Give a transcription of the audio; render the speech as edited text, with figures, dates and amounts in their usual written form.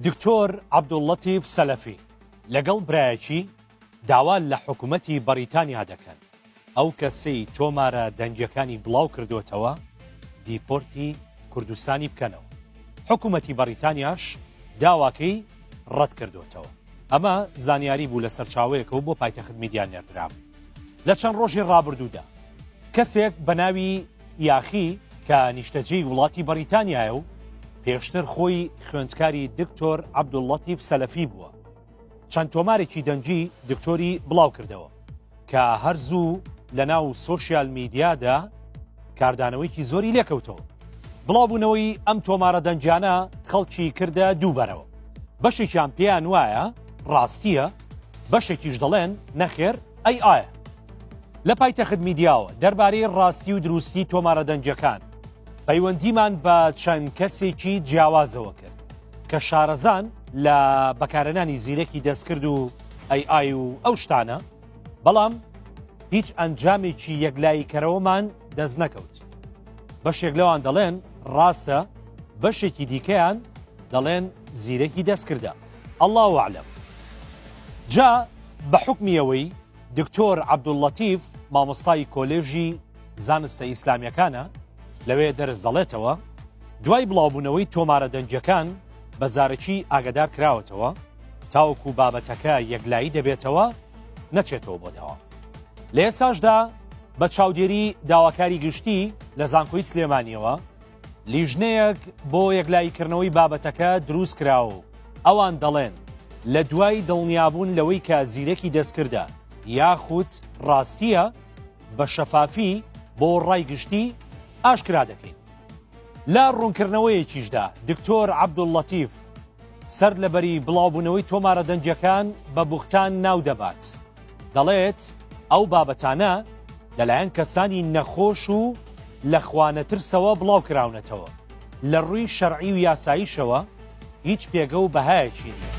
دکتۆر عەبدوڵڵەتیف سەلەفی لەگەڵ برایەکی داوا لە حکوومەتی بەریتانیا دەکەن ئەو کەسەی تۆمارە دەنجەکانی بڵاو کردوێتەوە دیپۆرتی کوردستانی بکەنەوە. حکوومەتی بەریتانیاش داواکەی ڕەت کردوێتەوە. ئەمە زانیاری بوو لە سەرچاوەیەکەوە بۆ پایتەخت میدیا نێردرا. لە چەند ڕۆژی ڕابردوودا کەسێک بە ناوی یاخی کە نیشتەجێی وڵاتی بەریتانیایە و پێشتر خۆی خوێندکاری دکتۆر عەبدوڵڵەتیف سەلەفی بووە، چەند تۆمارێکی دەنجی دکتۆری بڵاو کردەوە کە هەرزوو لە ناو سۆشیال میدیادا کاردانەوەیکی زۆری لێکەوتەوە. بڵاوبوونەوەی ئەم تۆمارە دەنجانە خەڵکی کردە دووبەرەوە. بەشێکیان پێیان وایە ڕاستیە، بەشێکیش دەڵێن نەخێر ئەی ئایە. لە پایتەخت میدیاوە دەربارەی ڕاستی و دروستی تۆمارە دەنجەکان پەیوەندیمان بە چەند کەسێکی جیاوازەوە کرد کە شارەزان لە بەکارهێنانی زیرەکی دەستکرد و ئەی و ئەو شتانە، بەڵام هیچ ئەنجامێکی یەکلاییکەرەوەمان دەست نەکەوت. بەشێک لەوان دەڵێن ڕاستە، بەشێکی دیکەیان دەڵێن زیرەکی دەستکردە. ئەڵڵاهو ئەعلەم. جا بە حوکمیەوەی دکتۆر عەبدوڵڵەتیف مامۆستای کۆلێژی زانستە ئیسلامیەکانە لەوێ دەرس دەڵێتەوە، دوای بڵاوبوونەوەی تۆمارە دەنجەکان بەزارەکی ئاگادار کراوەتەوە تاوەکو بابەتەکە یەکلایی دەبێتەوە نەچێتەوە بۆ داوا. لە ئێستاشدا بە چاودێری داواکاری گشتی لە زانکۆی سلێمانیەوە لیژنەیەک بۆ یەکلاییکردنەوەی بابەتەکە دروست کراوە و ئەوان دەڵێن لە دوای دڵنیابوون لەوەی کە زیرەکی دەستکردە یاخود ڕاستیە بە شەفافی بۆ ڕای گشتی ئاشکرا دەکەین. لە ڕوونکردنەوەیەکیشدا دکتۆر عەبدوڵڵەتیف سەر لەبەری بڵاوبوونەوەی تۆمارە دەنجەکان بە بوختان ناو دەبات. دەڵێت ئەو بابەتانە لەلایەن کەسانی نەخۆش و لە خوانەترسەوە بڵاو کراونەتەوە، لە ڕووی شەرعی و یاساییشەوە هیچ پێگە و بەهایەکی نییە.